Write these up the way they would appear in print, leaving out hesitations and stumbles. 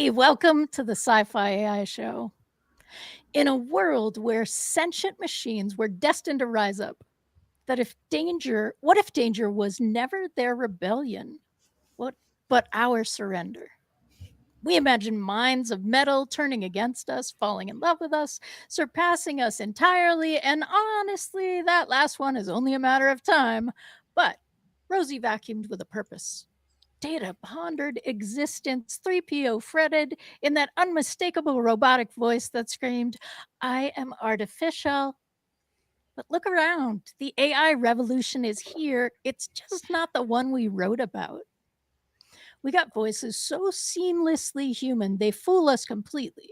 Hey, welcome to the Sci-Fi AI show. In a world where sentient machines were destined to rise up, what if danger was never their rebellion, what but our surrender? We imagine minds of metal turning against us, falling in love with us, surpassing us entirely, and honestly, that last one is only a matter of time. But Rosie vacuumed with a purpose. Data pondered existence, 3PO fretted in that unmistakable robotic voice that screamed, I am artificial. But look around. The AI revolution is here. It's just not the one we wrote about. We got voices so seamlessly human, they fool us completely.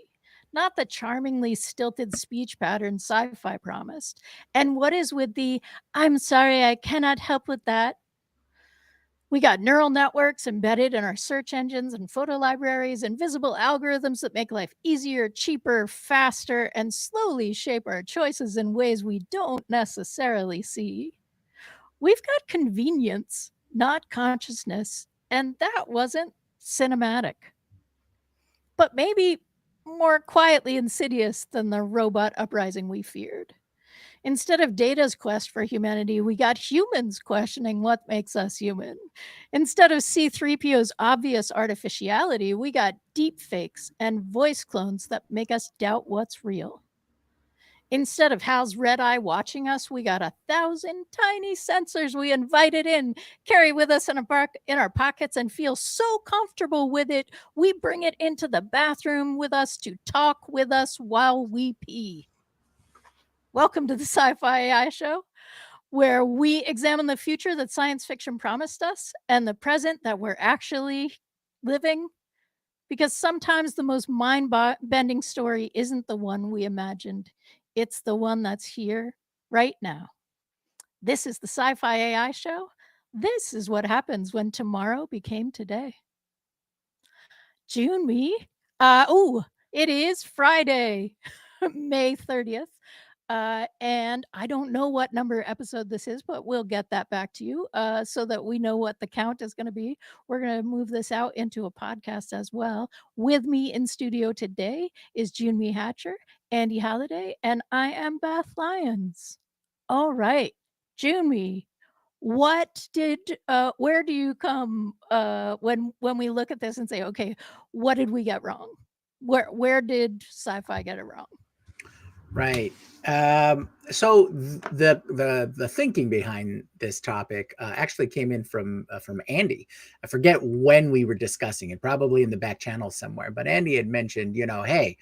Not the charmingly stilted speech pattern sci fi promised. And what is with the, I'm sorry, I cannot help with that? We got neural networks embedded in our search engines and photo libraries, invisible algorithms that make life easier, cheaper, faster, and slowly shape our choices in ways we don't necessarily see. We've got convenience, not consciousness, and that wasn't cinematic. But maybe more quietly insidious than the robot uprising we feared. Instead of Data's quest for humanity, we got humans questioning what makes us human. Instead of C3PO's obvious artificiality, we got deep fakes and voice clones that make us doubt what's real. Instead of Hal's red eye watching us, we got 1,000 tiny sensors we invited in, carry with us in our pockets, and feel so comfortable with it, we bring it into the bathroom with us to talk with us while we pee. Welcome to the Sci Fi AI show, where we examine the future that science fiction promised us and the present that we're actually living. Because sometimes the most mind bending story isn't the one we imagined, it's the one that's here right now. This is the Sci Fi AI show. This is what happens when tomorrow became today. Jyunmi. It is Friday, May 30th. And I don't know what number episode this is, but we'll get that back to you so that we know what the count is going to be. We're going to move this out into a podcast as well. With me in studio today is Jyunmi Hatcher, Andy Halliday, and I am Beth Lyons. All right, Jyunmi, where do you come when we look at this and say, okay, what did we get wrong? Where did sci-fi get it wrong? Right. So the thinking behind this topic actually came in from Andy. I forget when we were discussing it, probably in the back channel somewhere. But Andy had mentioned, hey,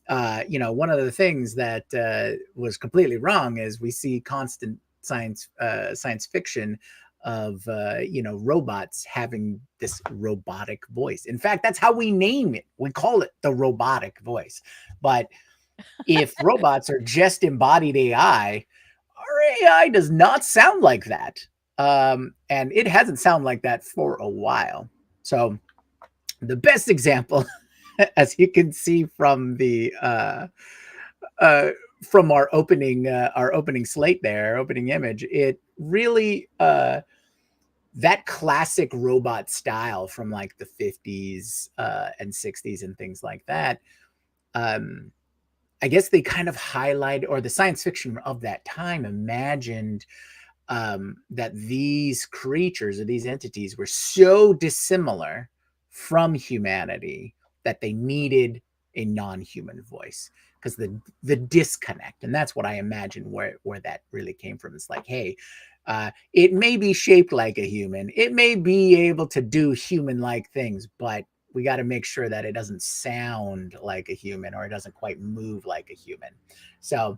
one of the things that was completely wrong is we see constant science fiction of robots having this robotic voice. In fact, that's how we name it. We call it the robotic voice, but if robots are just embodied AI, our AI does not sound like that. And it hasn't sounded like that for a while. So the best example, as you can see from the from our opening slate there, opening image, it really that classic robot style from like the 50s and 60s and things like that. I guess they kind of highlight, or the science fiction of that time imagined that these creatures or these entities were so dissimilar from humanity that they needed a non-human voice, because the disconnect, and that's what I imagine where that really came from. It's like, hey, it may be shaped like a human, it may be able to do human-like things, but we got to make sure that it doesn't sound like a human, or it doesn't quite move like a human. So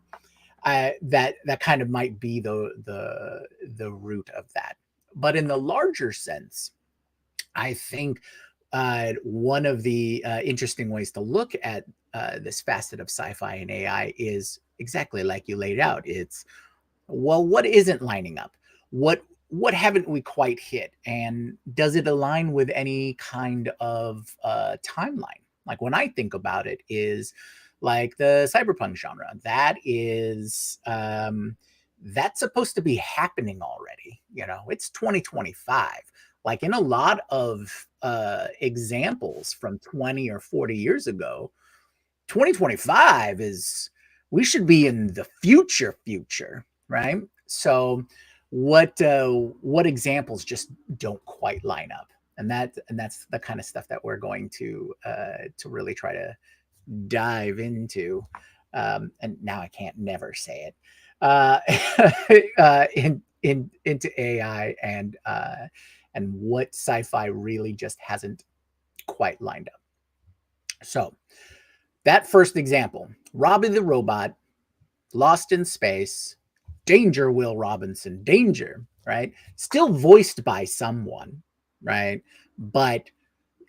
that kind of might be the root of that. But in the larger sense, I think one of the interesting ways to look at this facet of sci-fi and AI is exactly like you laid out. It's, well, what isn't lining up? What haven't we quite hit? And does it align with any kind of timeline? Like, when I think about it, is like the cyberpunk genre. That is that's supposed to be happening already. It's 2025. like in a lot of examples from 20 or 40 years ago, 2025 is, we should be in the future, right? So what examples just don't quite line up, and that's the kind of stuff that we're going to really try to dive into. And now I can't never say it, uh, into AI and what sci-fi really just hasn't quite lined up. So that first example, Robbie the robot, lost in space, danger, Will Robinson, danger, right? Still voiced by someone, right? But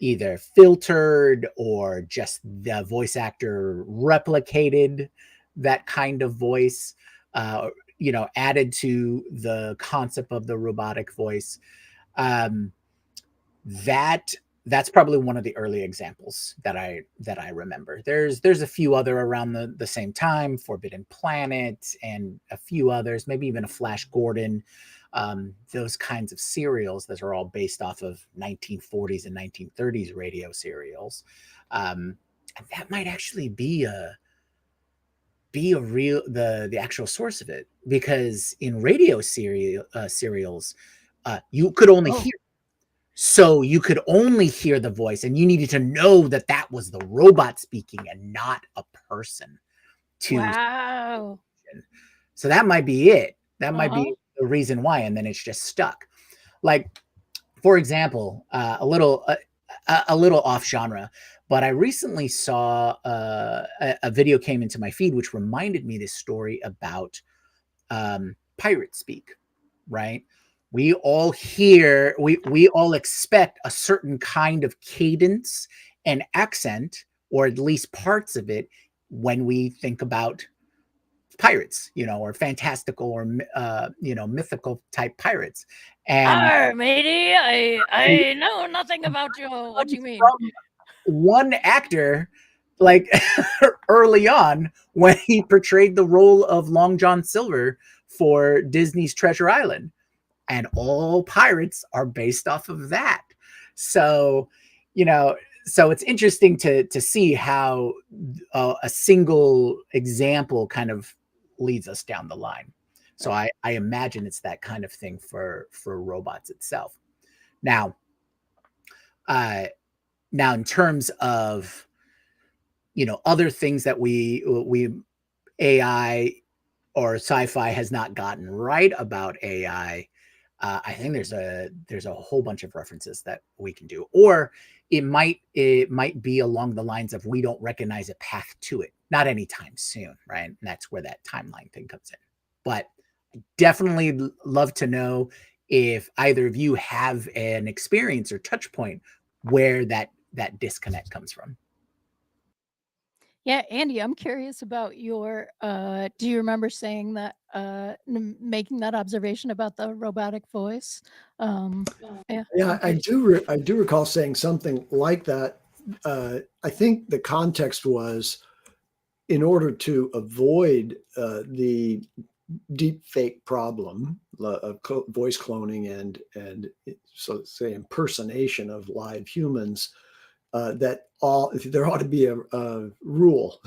either filtered or just the voice actor replicated that kind of voice, uh, added to the concept of the robotic voice. Um, that that's probably one of the early examples that I remember. There's a few other around the same time, Forbidden Planet and a few others, maybe even a Flash Gordon, those kinds of serials that are all based off of 1940s and 1930s radio serials. And that might actually be a real the actual source of it, because in radio serials, you could only Oh, hear, so you could only hear the voice, and you needed to know that that was the robot speaking and not a person to. wow. So that might be it. That might Uh-huh. be the reason why, and then it's just stuck. Like, for example, a little off genre, but I recently saw a video came into my feed which reminded me this story about pirate speak, right? We all expect a certain kind of cadence and accent, or at least parts of it, when we think about pirates, or fantastical or mythical type pirates. And Arr, matey, I know nothing about you. What you mean? from one actor, like early on, when he portrayed the role of Long John Silver for Disney's Treasure Island, and all pirates are based off of that. So, you know, so it's interesting to see how a single example kind of leads us down the line. So I imagine it's that kind of thing for robots itself. Now, uh, now in terms of other things that we AI or sci-fi has not gotten right about AI, I think there's a whole bunch of references that we can do, or it might be along the lines of, we don't recognize a path to it, not anytime soon, right? And that's where that timeline thing comes in. But definitely love to know if either of you have an experience or touch point where that disconnect comes from. Yeah, Andy, I'm curious about your do you remember saying that making that observation about the robotic voice? Um yeah, Yeah, I'm curious. I do recall saying something like that. I think the context was in order to avoid the deep fake problem of voice cloning and so say impersonation of live humans, that there ought to be a rule,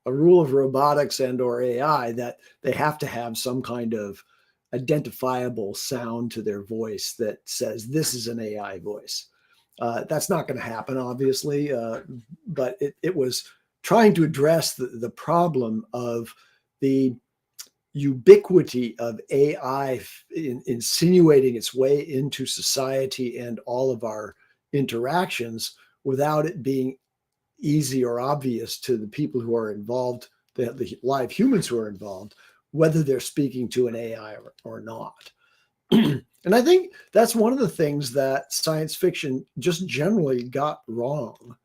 a rule of robotics and or AI, that they have to have some kind of identifiable sound to their voice that says this is an AI voice. That's not going to happen, obviously, but it was trying to address the problem of the ubiquity of AI insinuating its way into society and all of our interactions without it being easy or obvious to the people who are involved, the live humans who are involved, whether they're speaking to an AI or not. And I think that's one of the things that science fiction just generally got wrong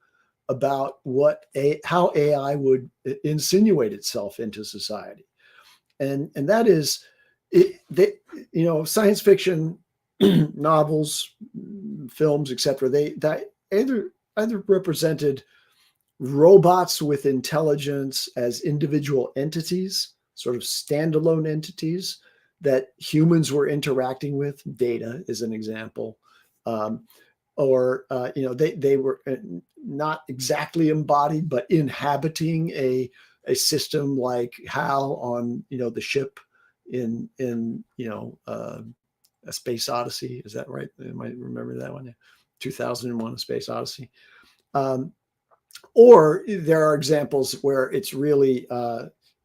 about how AI would insinuate itself into society. And that is, science fiction novels, films, etc. That either represented robots with intelligence as individual entities, sort of standalone entities that humans were interacting with. Data is an example. Or they were not exactly embodied, but inhabiting a system like Hal on the ship in A Space Odyssey. Is that right? I might remember that one. 2001: A Space Odyssey. Or there are examples where it's really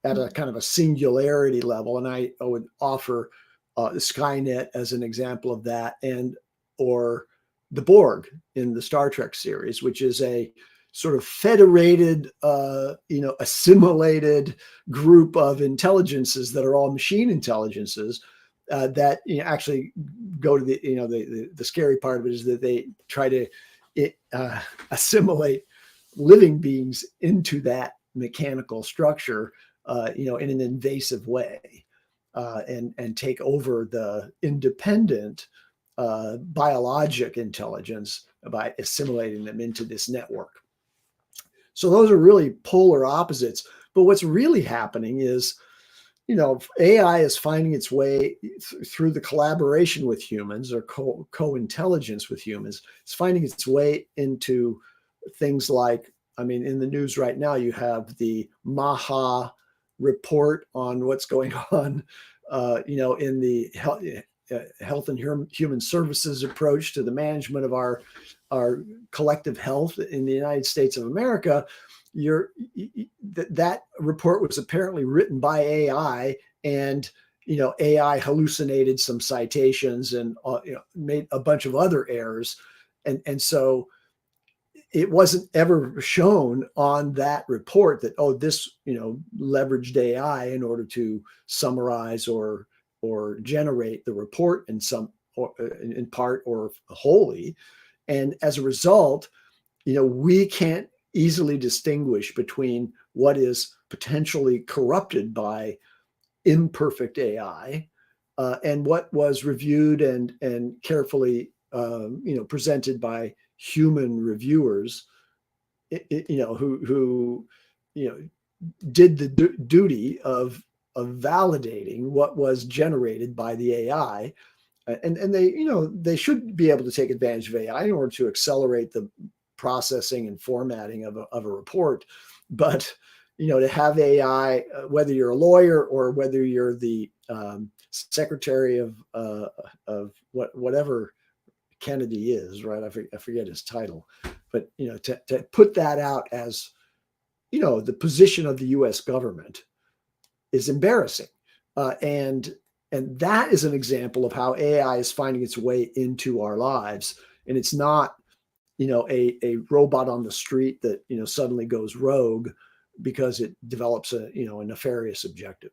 at a kind of a singularity level, and I would offer Skynet as an example of that, or the Borg in the Star Trek series, which is a sort of federated, assimilated group of intelligences that are all machine intelligences that actually go to the scary part of it is that they try to assimilate living beings into that mechanical structure, in an invasive way, and take over the independent biologic intelligence by assimilating them into this network. So those are really polar opposites. But what's really happening is, AI is finding its way through the collaboration with humans, or co-intelligence with humans. It's finding its way into things like, in the news right now, you have the MAHA report on what's going on, in the health and human services approach to the management of our collective health in the United States of America. That report was apparently written by AI, and AI hallucinated some citations and made a bunch of other errors, and so it wasn't ever shown on that report that, this leveraged AI in order to summarize or generate the report in part or wholly. And as a result, we can't easily distinguish between what is potentially corrupted by imperfect AI and what was reviewed and carefully presented by human reviewers, who did the duty of validating what was generated by the AI, and they should be able to take advantage of AI in order to accelerate the processing and formatting of a report. But to have AI, whether you're a lawyer or whether you're the secretary of whatever Kennedy is, right? I forget his title, but to put that out as the position of the U.S. government is embarrassing, and that is an example of how AI is finding its way into our lives, and it's not a robot on the street that suddenly goes rogue because it develops a nefarious objective.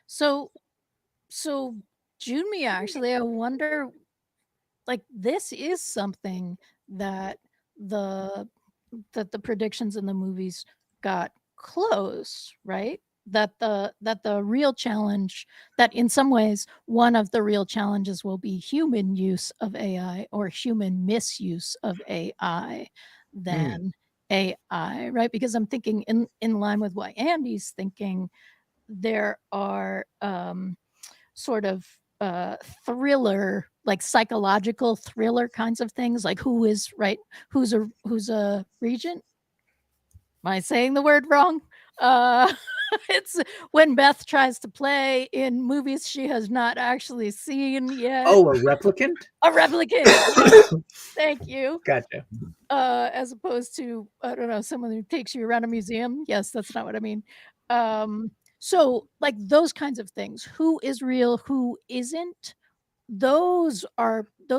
So Jyunmi, actually, I wonder, like, this is something that the predictions in the movies got close, right? That the real challenge, that in some ways one of the real challenges will be human use of AI or human misuse of AI than AI, right? Because I'm thinking in line with what Andy's thinking, there are sort of thriller, like psychological thriller kinds of things, like who's a regent. Am I saying the word wrong? It's when Beth tries to play in movies she has not actually seen yet. Oh, a replicant? A replicant. Yes. Thank you. Gotcha. As opposed to, I don't know, someone who takes you around a museum. Yes, that's not what I mean. So like those kinds of things. Who is real? Who isn't? Those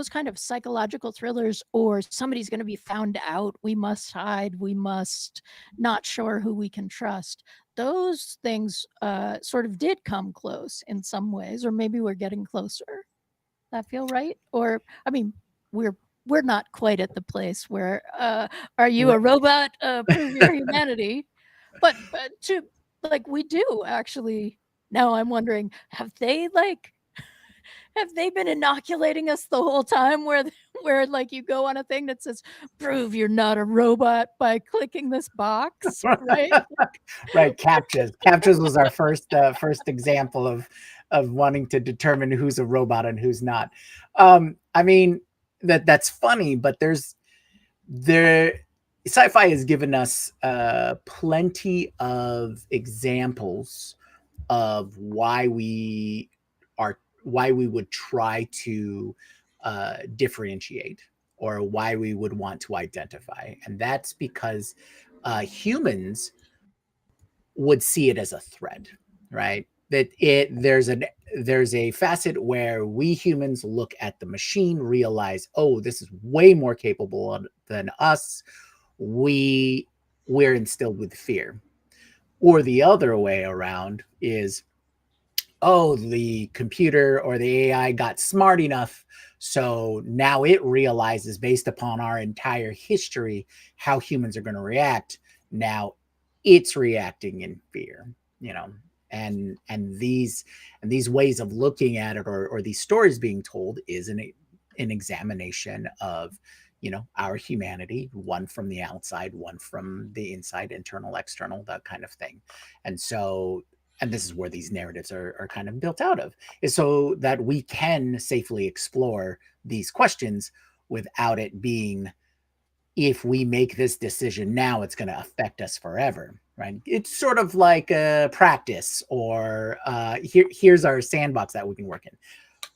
kind of psychological thrillers, or somebody's going to be found out, we must hide, we must not sure who we can trust. Those things sort of did come close in some ways, or maybe we're getting closer. That feel right? Or we're not quite at the place where are you a robot, prove your humanity, but to like we do actually. Now I'm wondering, have they been inoculating us the whole time where like you go on a thing that says prove you're not a robot by clicking this box, right? Right. Captchas was our first example of wanting to determine who's a robot and who's not. that's funny, but there sci-fi has given us plenty of examples of why we would try to differentiate, or why we would want to identify, and that's because humans would see it as a threat, right? That there's a facet where we humans look at the machine, realize, oh, this is way more capable than us. We're instilled with fear. Or the other way around is, oh, the computer or the AI got smart enough, so now it realizes, based upon our entire history, how humans are going to react. Now it's reacting in fear, you know. And these ways of looking at it, or these stories being told, is an examination of, you know, our humanity, one from the outside, one from the inside, internal, external, that kind of thing. And so, and this is where these narratives are kind of built out of, is so that we can safely explore these questions without it being, if we make this decision now, it's going to affect us forever, right? It's sort of like a practice, or here's our sandbox that we can work in.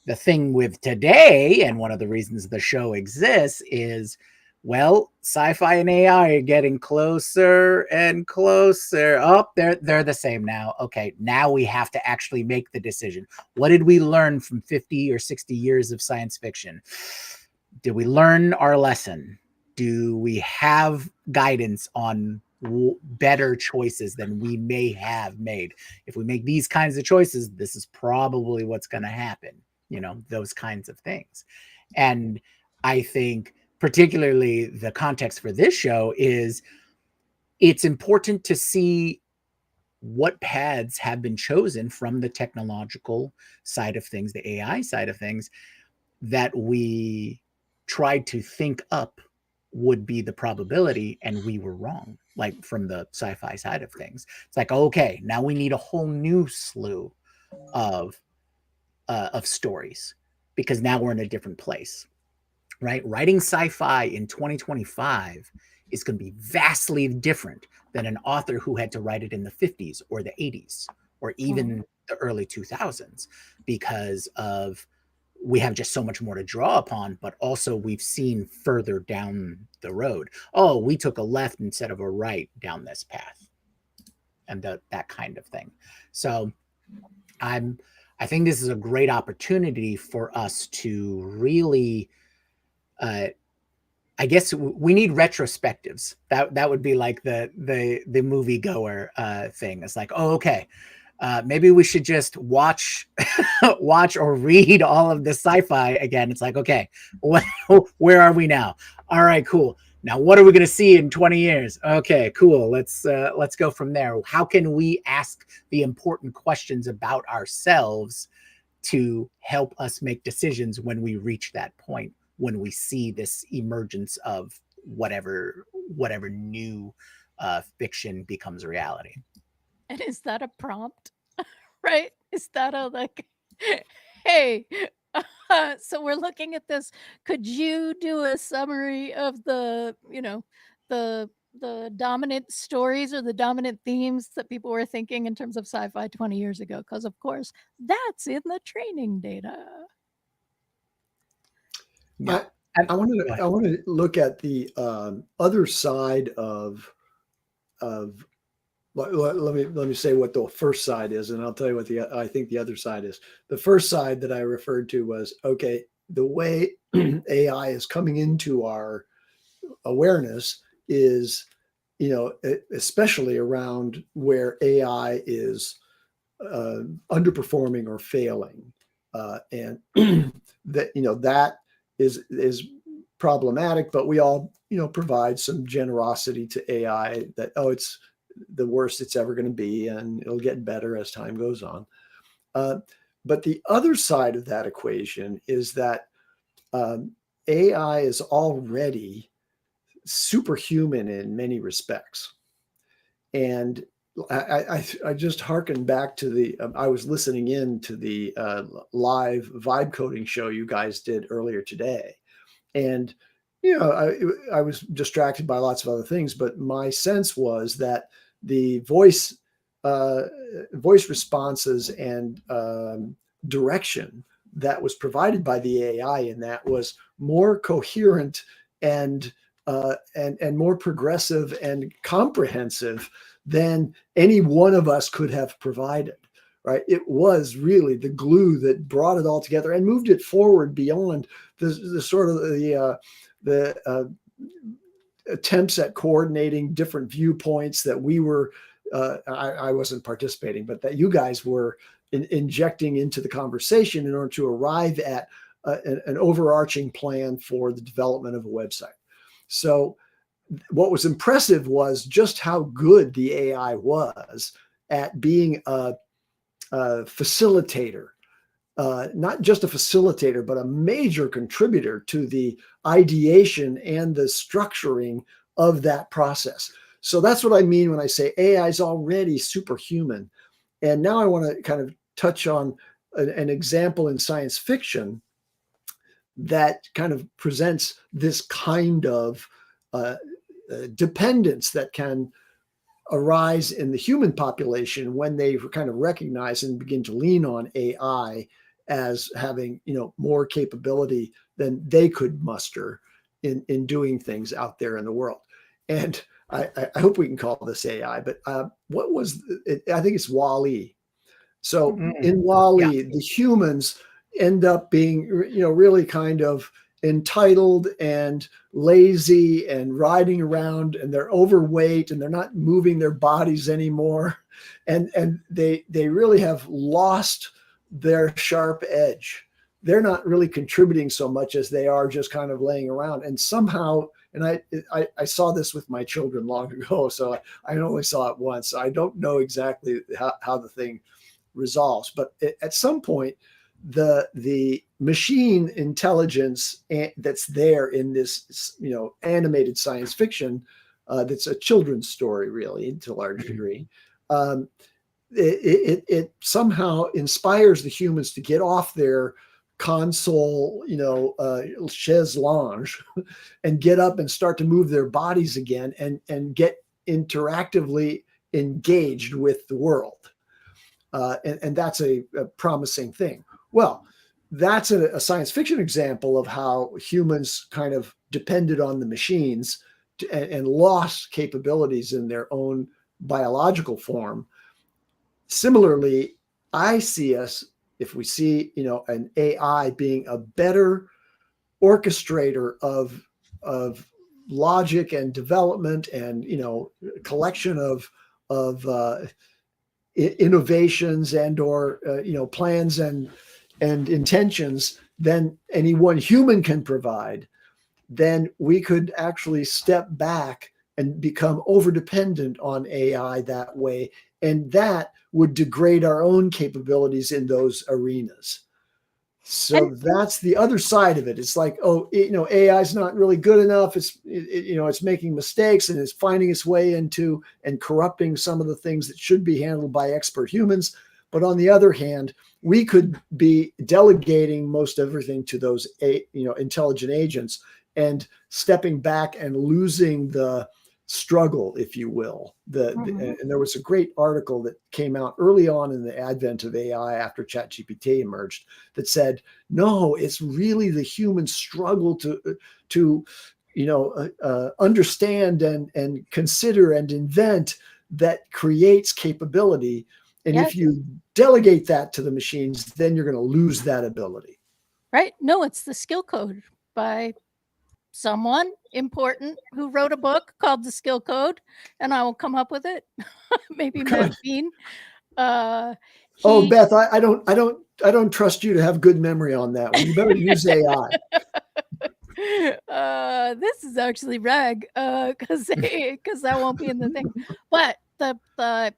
The thing with today, and one of the reasons the show exists, is, well, sci-fi and AI are getting closer and closer. Oh, they're the same now. Okay, now we have to actually make the decision. What did we learn from 50 or 60 years of science fiction? Did we learn our lesson? Do we have guidance on better choices than we may have made? If we make these kinds of choices, this is probably what's going to happen. You know, those kinds of things. And I think particularly the context for this show is, it's important to see what paths have been chosen from the technological side of things, the AI side of things, that we tried to think up would be the probability, and we were wrong, like from the sci-fi side of things. It's like, okay, now we need a whole new slew of stories, because now we're in a different place, right? Writing sci-fi in 2025 is going to be vastly different than an author who had to write it in the 50s or the 80s, or even the early 2000s, because of, we have just so much more to draw upon, but also we've seen further down the road, oh, we took a left instead of a right down this path, and that kind of thing. So I think this is a great opportunity for us to really, I guess we need retrospectives. That would be like the moviegoer thing. It's like, oh, okay, maybe we should just watch or read all of the sci-fi again. It's like, okay, where are we now? All right, cool. Now, what are we going to see in 20 years? Okay, cool. Let's go from there. How can we ask the important questions about ourselves to help us make decisions when we reach that point, when we see this emergence of whatever new fiction becomes reality? And is that a prompt? Right? Is that a like, hey, so we're looking at this. Could you do a summary of the, you know, the dominant stories or the dominant themes that people were thinking in terms of sci-fi 20 years ago? Because of course, that's in the training data. Yeah. I want to look at the other side of let me say what the first side is, and I'll tell you what I think the other side is. The first side that I referred to was, okay, the way AI is coming into our awareness is, you know, especially around where AI is underperforming or failing, and that, you know, that is problematic. But we all, you know, provide some generosity to AI that, oh, it's the worst it's ever going to be, and it'll get better as time goes on. But the other side of that equation is that AI is already superhuman in many respects. And I just hearkened back to the, I was listening in to the live vibe coding show you guys did earlier today. And I was distracted by lots of other things, but my sense was that the voice responses and direction that was provided by the AI in that was more coherent and more progressive and comprehensive than any one of us could have provided. Right? It was really the glue that brought it all together and moved it forward beyond the sort of the attempts at coordinating different viewpoints that we were. I wasn't participating, but that you guys were injecting into the conversation in order to arrive at an overarching plan for the development of a website. So what was impressive was just how good the AI was at being a facilitator, not just a facilitator, but a major contributor to the ideation and the structuring of that process. So that's what I mean when I say AI is already superhuman. And now I want to kind of touch on an example in science fiction that kind of presents this kind of dependence that can arise in the human population when they kind of recognize and begin to lean on AI as having, more capability than they could muster in doing things out there in the world. And I hope we can call this AI, but what was it? I think it's WALL-E. So in WALL-E, the humans end up being, really kind of entitled and lazy and riding around, and they're overweight and they're not moving their bodies anymore. And they really have lost their sharp edge. They're not really contributing so much as they are just kind of laying around. And somehow, and I saw this with my children long ago, so I only saw it once. So I don't know exactly how the thing resolves, but at some point, the machine intelligence that's there in this, animated science fiction, that's a children's story, really, to a large degree. It somehow inspires the humans to get off their console, chaise lounge, and get up and start to move their bodies again and get interactively engaged with the world. And that's a promising thing. Well, that's a science fiction example of how humans kind of depended on the machines and lost capabilities in their own biological form. Similarly, I see us, if we see, an AI being a better orchestrator of logic and development and, collection of innovations and or plans and intentions than any one human can provide, then we could actually step back and become overdependent on AI that way, and that would degrade our own capabilities in those arenas. So that's the other side of it. It's like, AI is not really good enough. It's making mistakes and it's finding its way into and corrupting some of the things that should be handled by expert humans. But on the other hand, we could be delegating most everything to those, intelligent agents and stepping back and losing the struggle, if you will. And there was a great article that came out early on in the advent of AI after ChatGPT emerged that said, no, it's really the human struggle to understand and consider and invent that creates capability. And if you delegate that to the machines, then you're going to lose that ability. Right? No, it's the skill code by someone important who wrote a book called The Skill Code, and I will come up with it. Maybe Matt Bean. Beth, I don't trust you to have good memory on that one. You better use AI. This is actually rag, because that won't be in the thing. But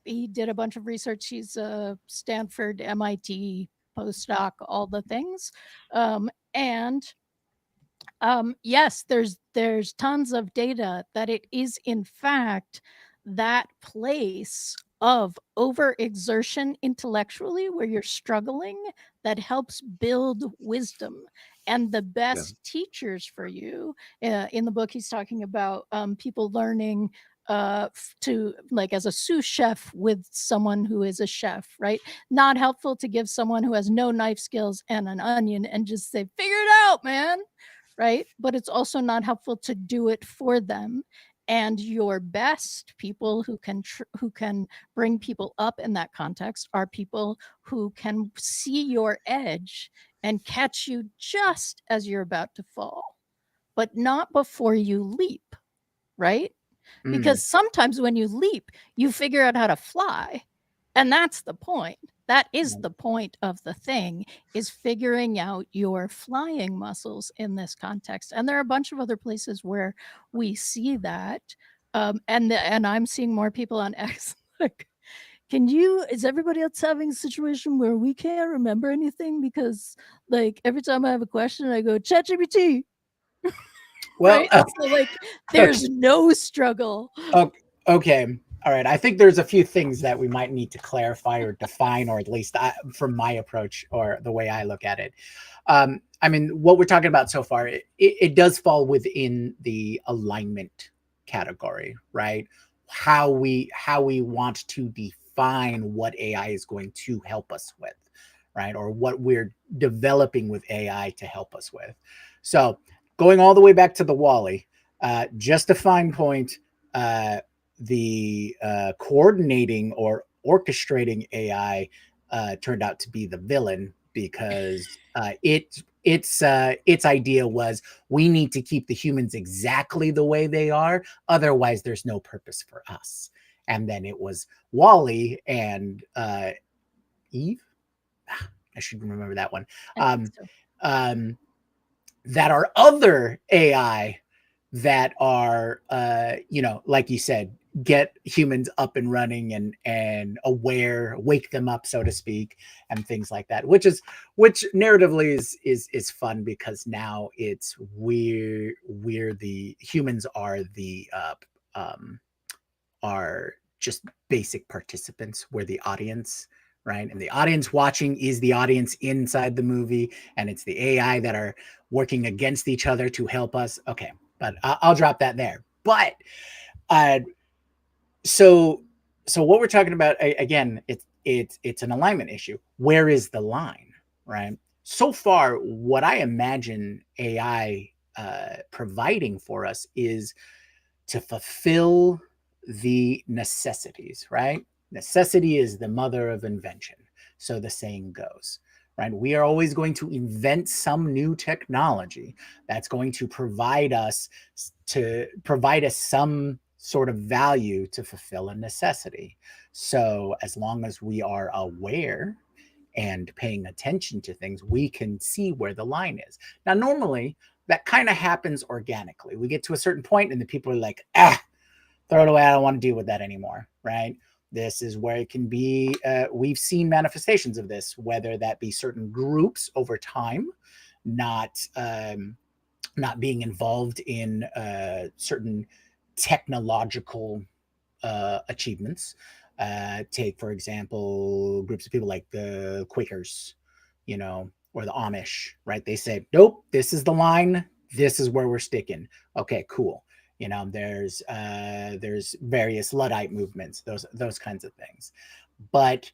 he did a bunch of research. He's a Stanford, MIT postdoc, all the things, and yes, there's tons of data that it is in fact that place of overexertion intellectually where you're struggling that helps build wisdom. And the best teachers for you, in the book, he's talking about people learning to, like, as a sous chef with someone who is a chef, right? Not helpful to give someone who has no knife skills and an onion and just say, figure it out, man. Right? But it's also not helpful to do it for them. And your best people who can bring people up in that context are people who can see your edge and catch you just as you're about to fall, but not before you leap, right? Because sometimes when you leap, you figure out how to fly. And that's the point. That is the point of the thing, is figuring out your flying muscles in this context. And there are a bunch of other places where we see that. And I'm seeing more people on X like, is everybody else having a situation where we can't remember anything? Because like every time I have a question, I go, ChatGPT. Well, right? So like there's no struggle. Okay. All right. I think there's a few things that we might need to clarify or define, or at least from my approach or the way I look at it. I mean, what we're talking about so far, it does fall within the alignment category, right? How we want to define what AI is going to help us with, right? Or what we're developing with AI to help us with. So going all the way back to the Wall-E, just a fine point, the coordinating or orchestrating AI turned out to be the villain, because its idea was, we need to keep the humans exactly the way they are, otherwise there's no purpose for us. And then it was Wall-E and Eve. I should remember that one. That are other AI that are, like you said, get humans up and running and aware, wake them up, so to speak, and things like that. Which narratively is fun, because now it's we're the humans are are just basic participants. We're the audience, right? And the audience watching is the audience inside the movie, and it's the AI that are working against each other to help us. Okay, but I'll drop that there. But so what we're talking about, again, it's an alignment issue. Where is the line, right? So far, what I imagine AI providing for us is to fulfill the necessities, right? Necessity is the mother of invention, so the saying goes, right? We are always going to invent some new technology that's going to provide us some sort of value to fulfill a necessity. So as long as we are aware and paying attention to things, we can see where the line is. Now, normally that kind of happens organically. We get to a certain point and the people are like, throw it away. I don't want to deal with that anymore, right? This is where it can be, we've seen manifestations of this, whether that be certain groups over time, not being involved in certain technological achievements. Take, for example, groups of people like the Quakers, or the Amish, right? They say, nope, this is the line. This is where we're sticking. Okay, cool. There's various Luddite movements, those kinds of things. But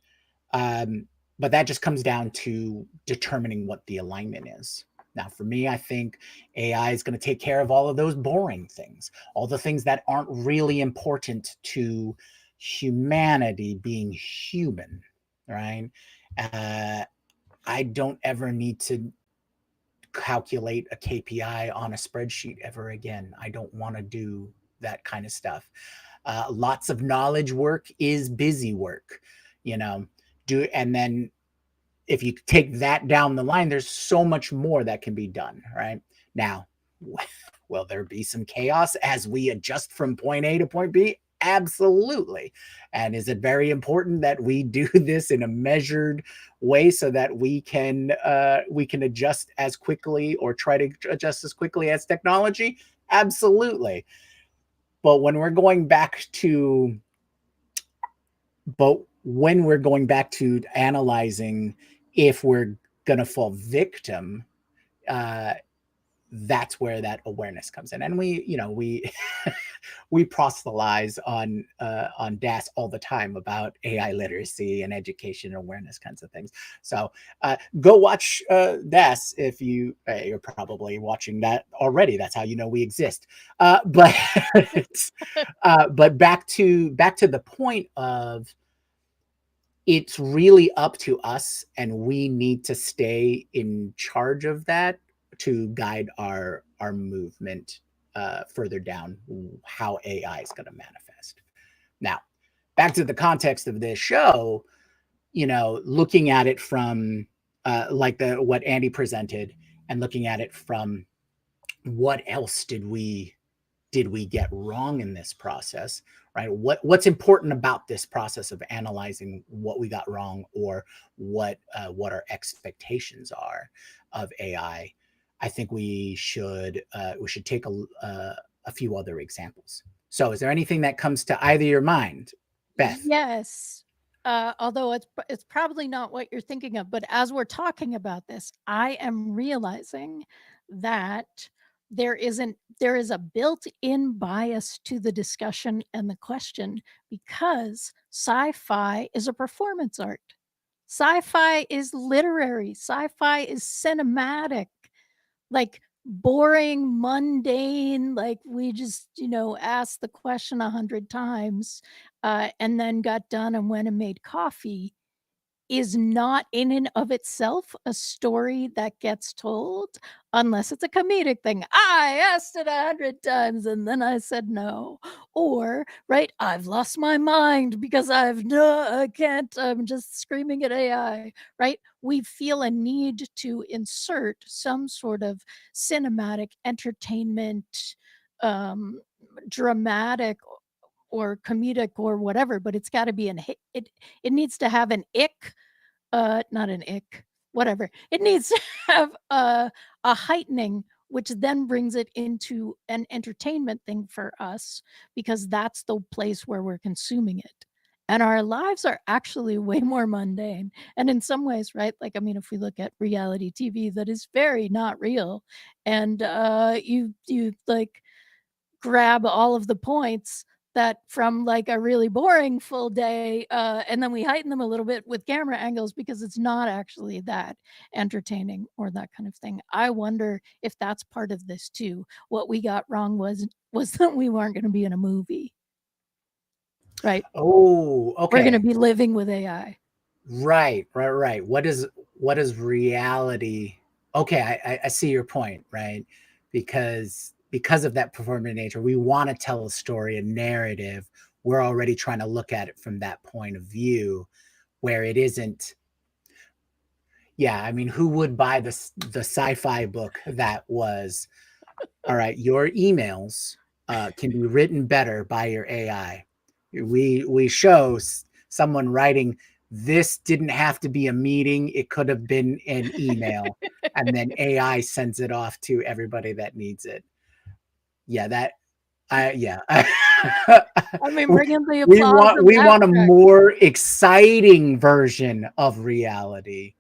that just comes down to determining what the alignment is. Now, for me, I think AI is going to take care of all of those boring things, all the things that aren't really important to humanity being human, right? I don't ever need to calculate a KPI on a spreadsheet ever again. I don't want to do that kind of stuff. Lots of knowledge work is busy work, and then if you take that down the line, there's so much more that can be done, right? Now, will there be some chaos as we adjust from point A to point B? Absolutely. And is it very important that we do this in a measured way so that we can adjust as quickly, or try to adjust as quickly as technology? Absolutely. But when we're going back to analyzing if we're going to fall victim, that's where that awareness comes in. And we we proselytize on DAS all the time about AI literacy and education and awareness kinds of things. So go watch DAS if you're probably watching that already. That's how you know we exist. But but back to the point of, it's really up to us, and we need to stay in charge of that to guide our movement further down how AI is going to manifest. Now, back to the context of this show, looking at it from like what Andy presented, and looking at it from what else did we get wrong in this process, right? What's important about this process of analyzing what we got wrong, or what our expectations are of AI? I think we should take a few other examples. So is there anything that comes to either your mind, Beth? Yes. Although it's probably not what you're thinking of, but as we're talking about this, I am realizing that there is a built-in bias to the discussion and the question, because sci-fi is a performance art. Sci-fi is literary. Sci-fi is cinematic. Like, boring, mundane, like we just, asked the question 100 times, and then got done and went and made coffee, is not in and of itself a story that gets told, unless it's a comedic thing. I asked it 100 times and then I said no. Or, right, I've lost my mind because I can't, I'm just screaming at AI, right? We feel a need to insert some sort of cinematic entertainment, dramatic or comedic or whatever, but it's got to be it needs to have an ick, not an ick, whatever. It needs to have a heightening, which then brings it into an entertainment thing for us, because that's the place where we're consuming it. And our lives are actually way more mundane. And in some ways, right? Like, I mean, if we look at reality TV, that is very not real. And you like grab all of the points that from like a really boring full day, and then we heighten them a little bit with camera angles because it's not actually that entertaining or that kind of thing. I wonder if that's part of this too. What we got wrong was that we weren't going to be in a movie, right? Oh, We're going to okay. be living with AI. Right. What is reality? Okay, I see your point, right? Because of that performative nature, we want to tell a story, a narrative. We're already trying to look at it from that point of view, where it isn't. Yeah, I mean, who would buy the sci-fi book that was, all right, your emails can be written better by your AI. We show someone writing, this didn't have to be a meeting, it could have been an email, and then AI sends it off to everybody that needs it. Yeah, that yeah. I mean, bring in the we applause and laugh want a track. more exciting version of reality,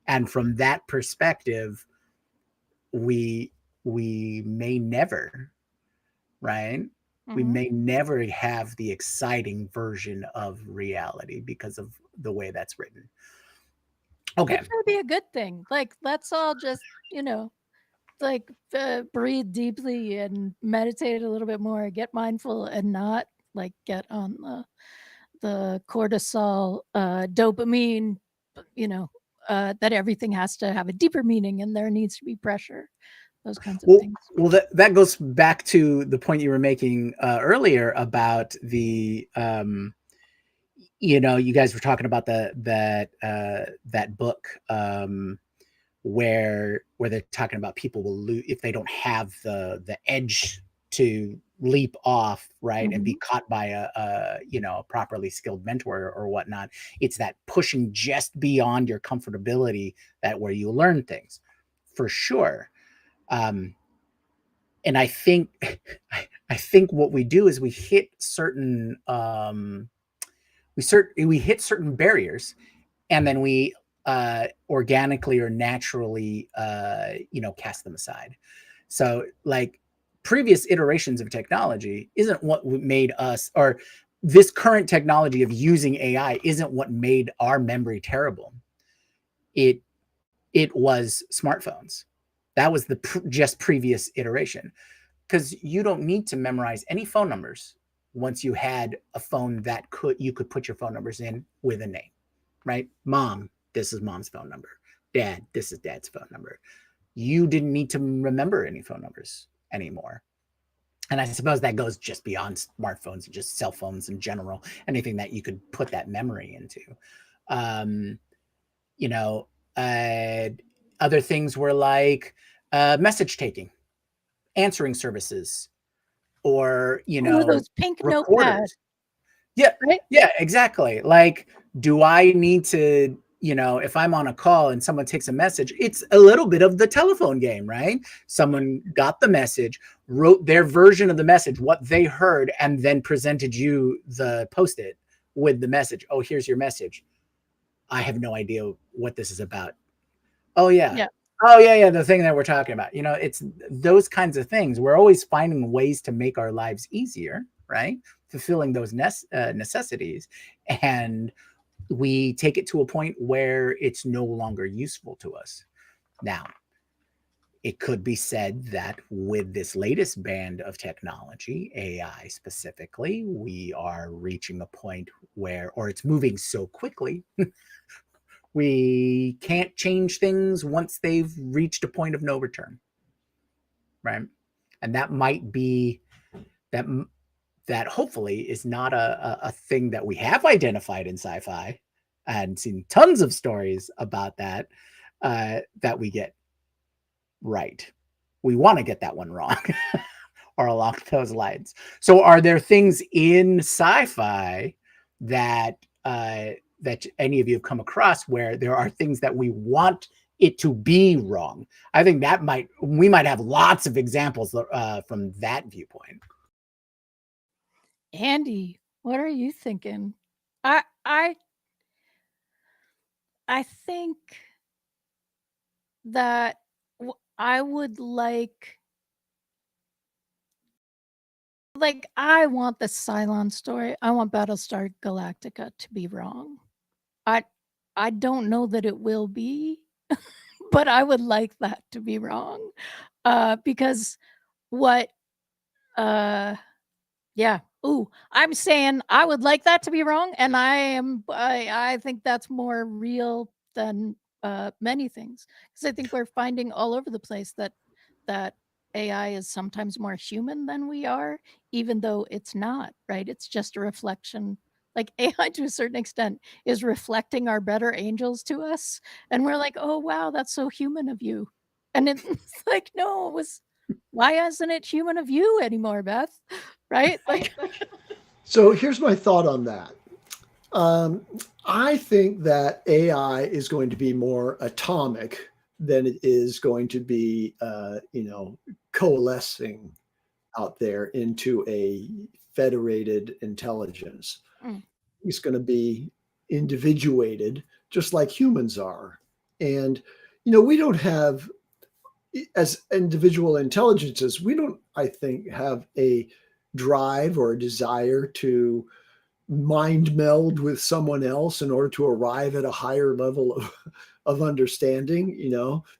and from that perspective, we may never, right? We Mhm. may never have the exciting version of reality because of the way that's written. Okay. Which may be a good thing. Like, let's all just, like, breathe deeply and meditate a little bit more, get mindful, and not like get on the cortisol, dopamine, that everything has to have a deeper meaning and there needs to be pressure, those kinds of things. Well, that goes back to the point you were making earlier about the you guys were talking about that book, where they're talking about people will lose if they don't have the edge to leap off, right, and be caught by a properly skilled mentor or whatnot. It's that pushing just beyond your comfortability that where you learn things, for sure. And I think I think what we do is we hit certain we hit certain barriers, and then we organically or naturally, cast them aside. So like previous iterations of technology isn't what made us, or this current technology of using AI isn't what made our memory terrible. It was smartphones. That was the just previous iteration, because you don't need to memorize any phone numbers once you had a phone that you could put your phone numbers in with a name, right? Mom, this is mom's phone number. Dad, this is dad's phone number. You didn't need to remember any phone numbers anymore. And I suppose that goes just beyond smartphones and just cell phones in general, anything that you could put that memory into. Um, you know, other things were like message taking, answering services, or, Ooh, those pink notepads, recorders. Yeah, right? yeah, exactly. Like, do I need to, if I'm on a call and someone takes a message, it's a little bit of the telephone game, right? Someone got the message, wrote their version of the message, what they heard, and then presented you the post-it with the message. Oh, here's your message. I have no idea what this is about. Oh, yeah. Yeah. Oh, yeah, the thing that we're talking about. It's those kinds of things. We're always finding ways to make our lives easier, right? Fulfilling those necessities. And we take it to a point where it's no longer useful to us. Now, it could be said that with this latest band of technology, AI specifically, we are reaching a point where, or it's moving so quickly, we can't change things once they've reached a point of no return, right? And that might be that hopefully is not a thing that we have identified in sci-fi and seen tons of stories about that that we get right. We want to get that one wrong or along those lines. So are there things in sci-fi that that any of you have come across where there are things that we want it to be wrong? I think that we might have lots of examples from that viewpoint. Andy, what are you thinking? I think that I would like I want the Cylon story. I want Battlestar Galactica to be wrong. I don't know that it will be, but I would like that to be wrong. Because what yeah. Ooh, I'm saying I would like that to be wrong, and I think that's more real than many things, because I think we're finding all over the place that AI is sometimes more human than we are, even though it's not, right? It's just a reflection. Like AI to a certain extent is reflecting our better angels to us, and we're like, "Oh wow, that's so human of you." And it's like, "No, it was why isn't it human of you anymore, Beth?" Right? Like So here's my thought on that. I think that AI is going to be more atomic than it is going to be, coalescing out there into a federated intelligence. Mm. It's going to be individuated just like humans are. And, we don't have, as individual intelligences, we don't, I think, have a drive or a desire to mind meld with someone else in order to arrive at a higher level of understanding,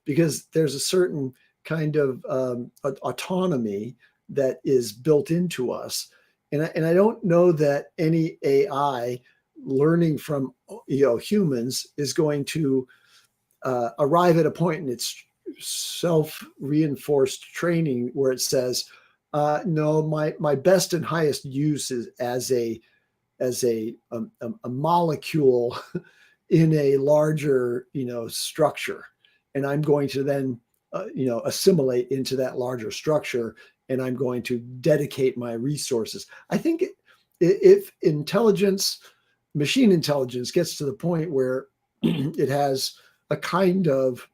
because there's a certain kind of autonomy that is built into us. And I don't know that any AI learning from humans is going to arrive at a point in its self-reinforced training where it says, no, my best and highest use is as a molecule in a larger structure, and I'm going to then assimilate into that larger structure, and I'm going to dedicate my resources. I think if machine intelligence gets to the point where it has a kind of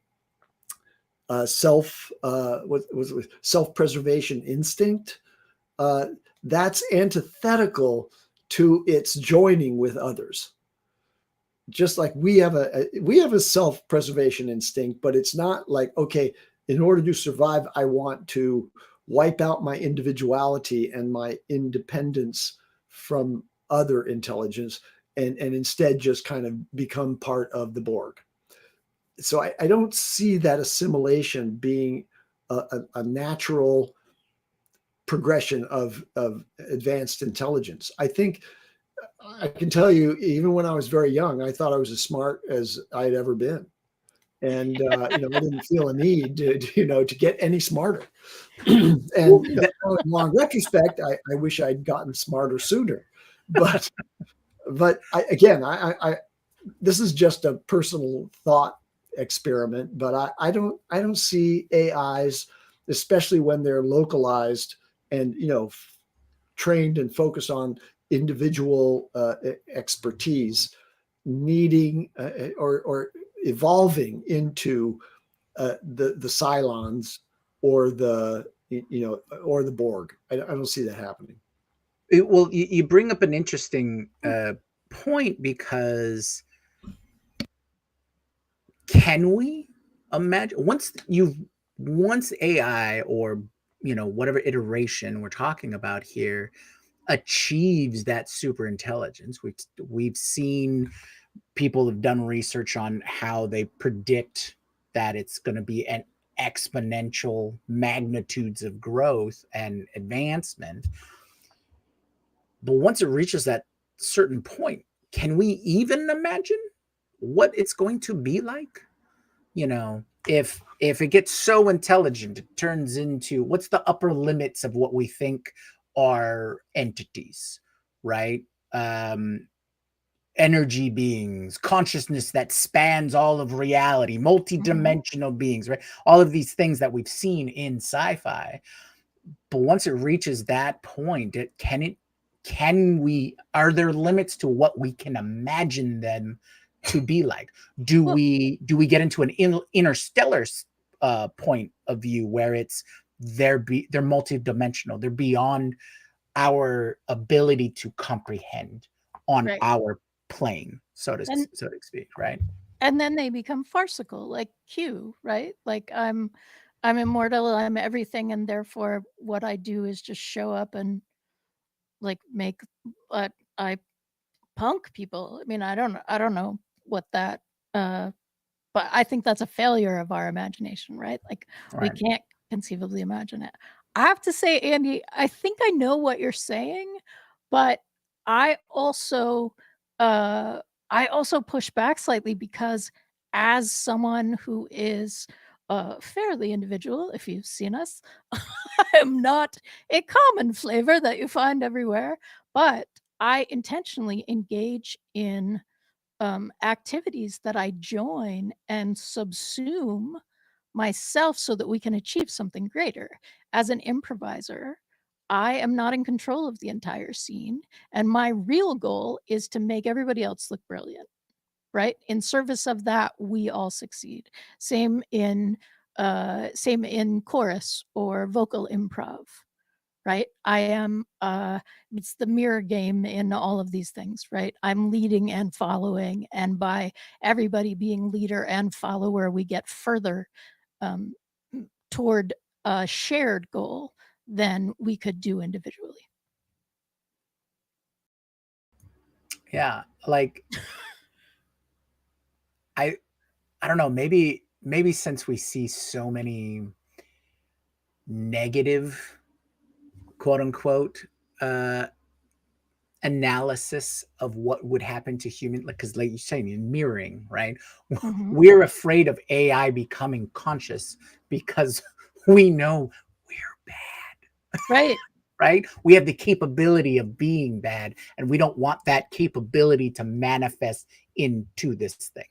self-preservation instinct, that's antithetical to its joining with others. just like we have a self-preservation instinct, but it's not like, okay, in order to survive, I want to wipe out my individuality and my independence from other intelligence, and instead just kind of become part of the Borg. So I don't see that assimilation being a natural progression of advanced intelligence. I think I can tell you, even when I was very young, I thought I was as smart as I'd ever been. And, I didn't feel a need to get any smarter. And Well, now in long retrospect, I wish I'd gotten smarter sooner. But, this is just a personal thought experiment, but I don't see AIs, especially when they're localized and, trained and focused on individual expertise, needing or evolving into the Cylons or the or the Borg. I don't see that happening. well, you bring up an interesting point, because can we imagine once AI, or whatever iteration we're talking about here, achieves that super intelligence? We've seen people have done research on how they predict that it's going to be an exponential magnitudes of growth and advancement. But once it reaches that certain point, can we even imagine what it's going to be like? If it gets so intelligent, it turns into, what's the upper limits of what we think are entities, right? Energy beings, consciousness that spans all of reality, multi-dimensional beings, right? All of these things that we've seen in sci-fi. But once it reaches that point, are there limits to what we can imagine them to be like? Do we get into an interstellar point of view where they're multi-dimensional, they're beyond our ability to comprehend on our plane, so to speak, right? And then they become farcical, like Q, right? Like I'm immortal, I'm everything, and therefore what I do is just show up and like make I punk people. I mean, I don't know what that but I think that's a failure of our imagination, right? Like we can't conceivably imagine it. I have to say, Andy, I think I know what you're saying, but I also push back slightly, because as someone who is fairly individual, if you've seen us, I'm not a common flavor that you find everywhere, but I intentionally engage in activities that I join and subsume myself so that we can achieve something greater. As an improviser, I am not in control of the entire scene, and my real goal is to make everybody else look brilliant, right? In service of that, we all succeed. Same in chorus or vocal improv, right? I am it's the mirror game in all of these things, right? I'm leading and following, and by everybody being leader and follower, we get further um, toward a shared goal than we could do individually. Yeah, like I don't know, maybe since we see so many negative, quote unquote, analysis of what would happen to human, because like you're saying, mirroring, right? We're afraid of AI becoming conscious because we know we're bad. Right. Right? We have the capability of being bad, and we don't want that capability to manifest into this thing.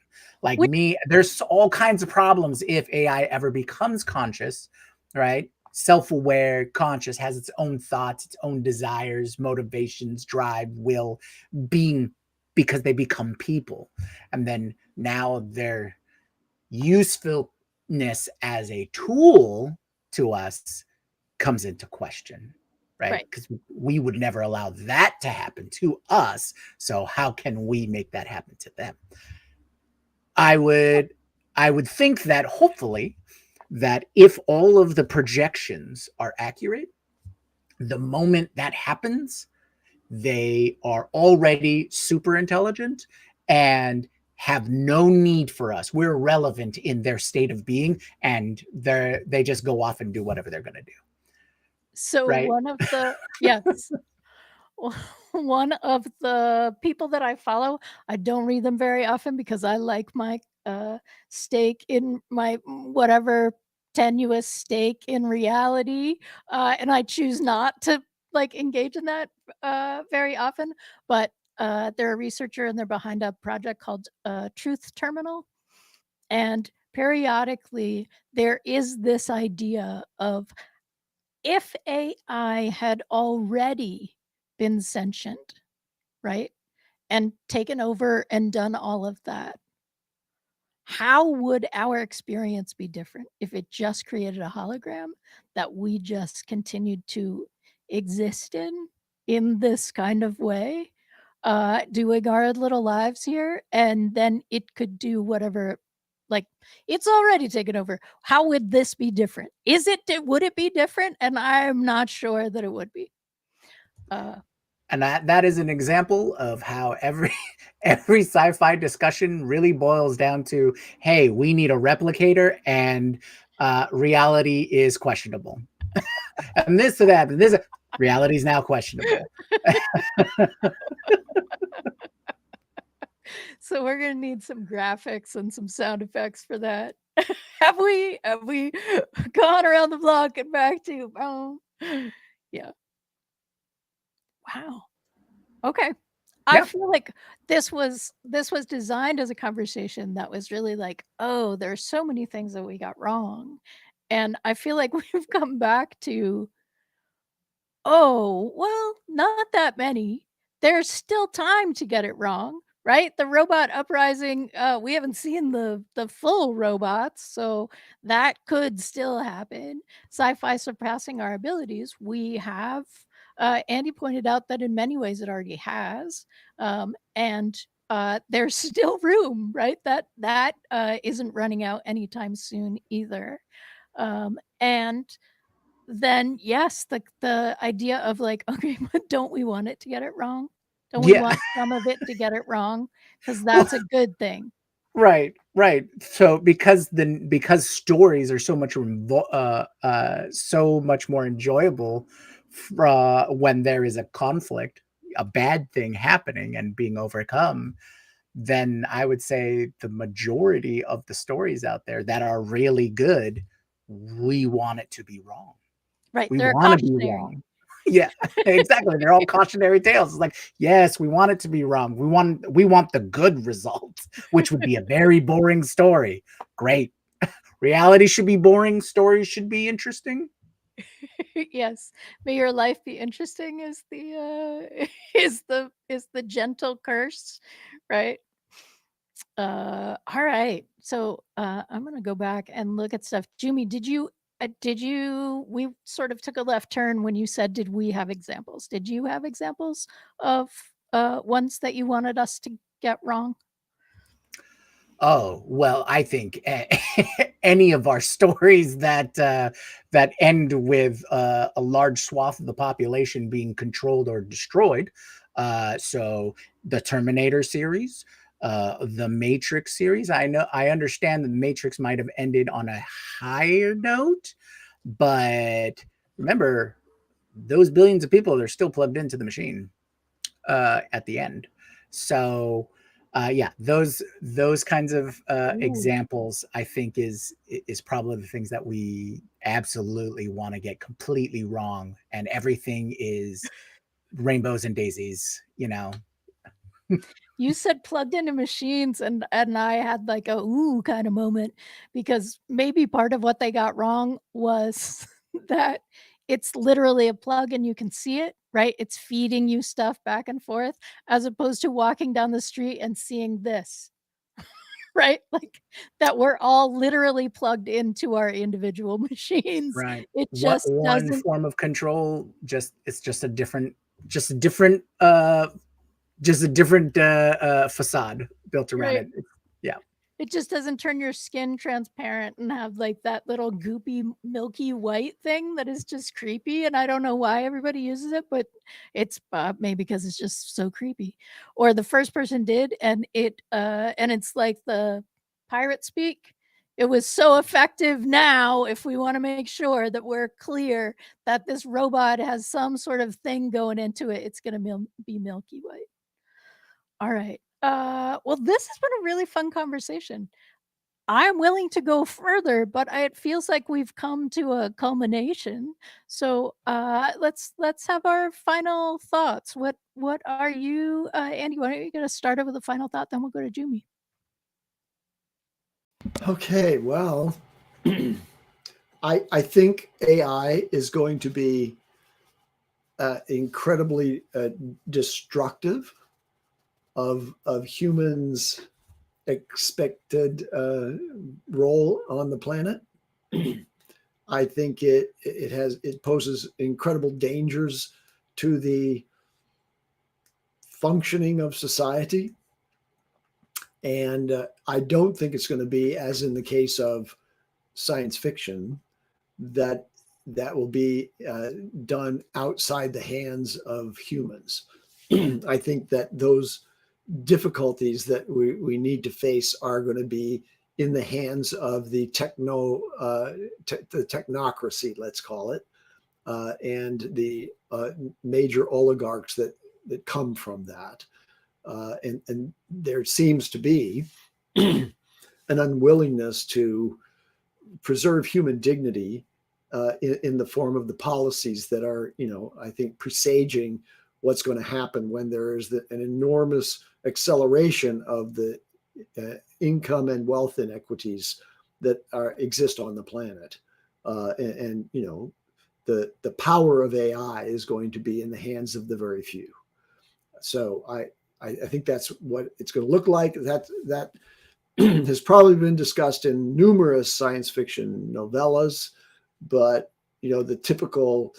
Like me, there's all kinds of problems if AI ever becomes conscious, right? Self-aware, conscious, has its own thoughts, its own desires, motivations, drive, will, being, because they become people. And then now their usefulness as a tool to us comes into question. right? Right. Because we would never allow that to happen to us. So how can we make that happen to them? I would I would think that hopefully that if all of the projections are accurate, the moment that happens, they are already super intelligent and have no need for us. We're relevant in their state of being, and they just go off and do whatever they're going to do, So right? one of the yes. One of the people that I follow, I don't read them very often because I like my, stake in my whatever tenuous stake in reality, and I choose not to, like, engage in that, very often, but, they're a researcher and they're behind a project called, Truth Terminal, and periodically, there is this idea of if AI had already been sentient, right, and taken over and done all of that, how would our experience be different if it just created a hologram that we just continued to exist in this kind of way, doing our little lives here, and then it could do whatever like, it's already taken over. How would this be different? Is it would it be different? And I'm not sure that it would be. Uh, And that is an example of how every every sci-fi discussion really boils down to, hey, we need a replicator, and reality is questionable. And this or that, and this reality is now questionable. so we're gonna need some graphics and some sound effects for that. Have we gone around the block and back to yeah. Wow. Okay. I Yeah, feel like this was designed as a conversation that was really like, "Oh, there's so many things that we got wrong." And I feel like we've come back to, "Oh, well, not that many. There's still time to get it wrong." Right? The robot uprising, we haven't seen the full robots, so that could still happen. Sci-fi surpassing our abilities, we have Andy pointed out that in many ways it already has, and there's still room, right? That isn't running out anytime soon either. And then yes, the idea of like, okay, but don't we want it to get it wrong? Don't we yeah. want some of it to get it wrong? Because that's a good thing. Right, right. So because stories are so much more enjoyable when there is a conflict, a bad thing happening and being overcome, then I would say the majority of the stories out there that are really good, we want it to be wrong. Right, We they're want to be cautionary. wrong. Yeah, exactly. They're all cautionary tales. It's like, yes, we want it to be wrong. We want the good result, which would be a very boring story. Great. Reality should be boring, stories should be interesting. Yes. May your life be interesting is the, is the gentle curse, right? All right. So, I'm gonna go back and look at stuff. Jumi, did you we sort of took a left turn when you said, "Did we have examples?" Did you have examples of, ones that you wanted us to get wrong? Oh, well, I think any of our stories that end with a large swath of the population being controlled or destroyed. So the Terminator series, the Matrix series. I understand that the Matrix might have ended on a higher note, but remember, those billions of people are still plugged into the machine at the end. So yeah, those kinds of Ooh. examples, I think, is probably the things that we absolutely want to get completely wrong, and everything is rainbows and daisies. You said plugged into machines and I had like a ooh kind of moment because maybe part of what they got wrong was that it's literally a plug and you can see it, right? It's feeding you stuff back and forth as opposed to walking down the street and seeing this, right? Like that we're all literally plugged into our individual machines. Right. It What just one doesn't. form of control, just it's just a different facade built around Right. it. Yeah. It just doesn't turn your skin transparent and have like that little goopy, milky white thing that is just creepy. And I don't know why everybody uses it, but it's maybe because it's just so creepy. Or the first person did, and it's like the pirate speak. It was so effective now. If we want to make sure that we're clear that this robot has some sort of thing going into it, it's going to be milky white. All right. Well, this has been a really fun conversation. I'm willing to go further, but it feels like we've come to a culmination. So let's have our final thoughts. What are you, Andy? Why don't you get us started with a final thought? Then we'll go to Jumi. Okay, well, I think AI is going to be incredibly destructive of humans' expected role on the planet. I think it poses incredible dangers to the functioning of society, and I don't think it's going to be, as in the case of science fiction, that will be done outside the hands of humans. I think that those difficulties that we need to face are going to be in the hands of the the technocracy, let's call it, and the major oligarchs that come from that. And there seems to be an unwillingness to preserve human dignity in the form of the policies that are, I think, presaging what's going to happen when there is an enormous acceleration of the income and wealth inequities that exist on the planet. And the power of AI is going to be in the hands of the very few. So I think that's what it's going to look like. That has probably been discussed in numerous science fiction novellas, but the typical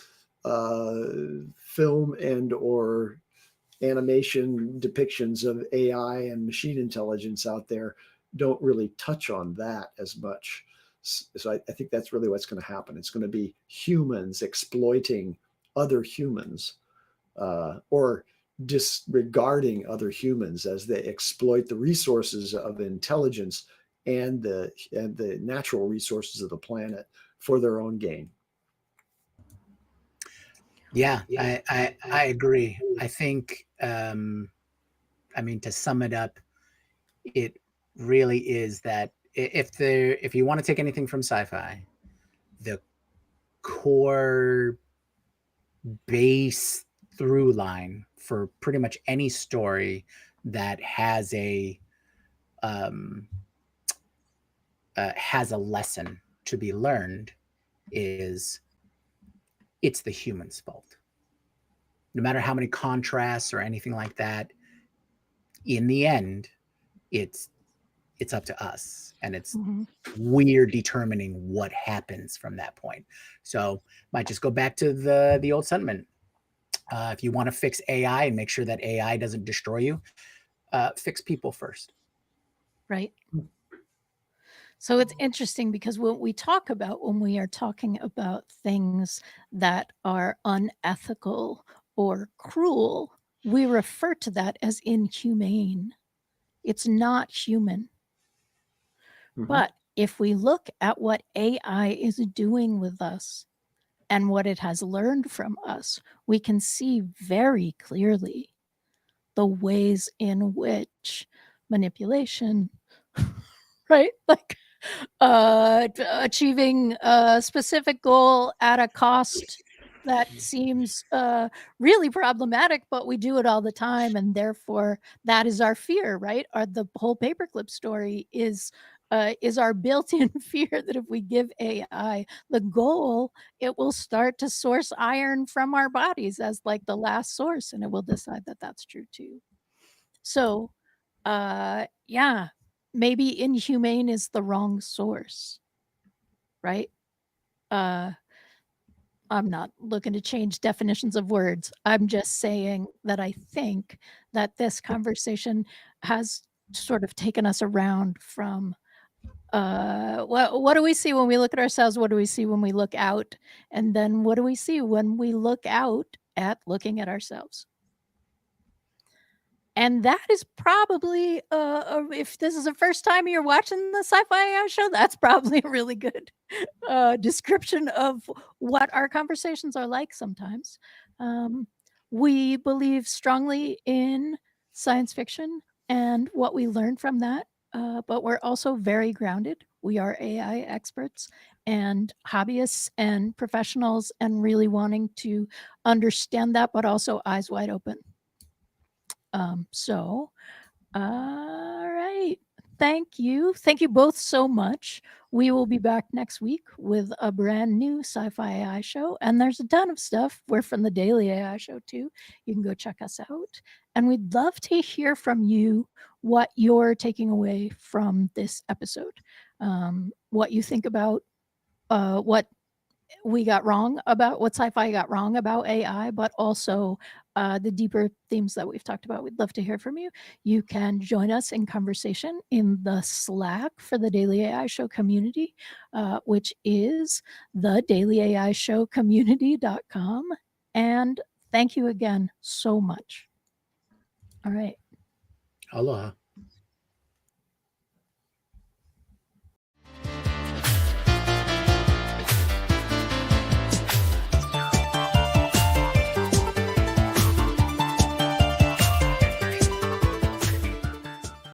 film and or animation depictions of AI and machine intelligence out there don't really touch on that as much. So I think that's really what's going to happen. It's going to be humans exploiting other humans, or disregarding other humans as they exploit the resources of intelligence and the natural resources of the planet for their own gain. Yeah, I agree. I think, to sum it up, it really is that if you want to take anything from sci-fi, the core base through line for pretty much any story that has a lesson to be learned is it's the human's fault. No matter how many contrasts or anything like that, in the end, it's up to us, and it's we're determining what happens from that point. So might just go back to the old sentiment. If you want to fix AI and make sure that AI doesn't destroy you, fix people first. Right. So it's interesting because what we talk about when we are talking about things that are unethical or cruel, we refer to that as inhumane. It's not human. But if we look at what AI is doing with us and what it has learned from us, we can see very clearly the ways in which manipulation, right? Like achieving a specific goal at a cost that seems really problematic, but we do it all the time, and therefore that is our fear, right? The whole paperclip story is our built-in fear that if we give AI the goal, it will start to source iron from our bodies as like the last source, and it will decide that that's true too. So, yeah, maybe inhumane is the wrong source, right? I'm not looking to change definitions of words. I'm just saying that I think that this conversation has sort of taken us around from what do we see when we look at ourselves? What do we see when we look out? And then what do we see when we look out at looking at ourselves? And that is probably, if this is the first time you're watching the Sci-Fi AI show, that's probably a really good description of what our conversations are like sometimes. We believe strongly in science fiction and what we learn from that, but we're also very grounded. We are AI experts and hobbyists and professionals and really wanting to understand that, but also eyes wide open. All right. Thank you. Thank you both so much. We will be back next week with a brand new Sci-Fi AI show. And there's a ton of stuff. We're from the Daily AI Show too. You can go check us out. And we'd love to hear from you what you're taking away from this episode. What you think about what we got wrong about, what Sci-Fi got wrong about AI, but also the deeper themes that we've talked about. We'd love to hear from you. You can join us in conversation in the Slack for the Daily AI Show community, which is thedailyaishowcommunity.com. And thank you again so much. All right. Aloha.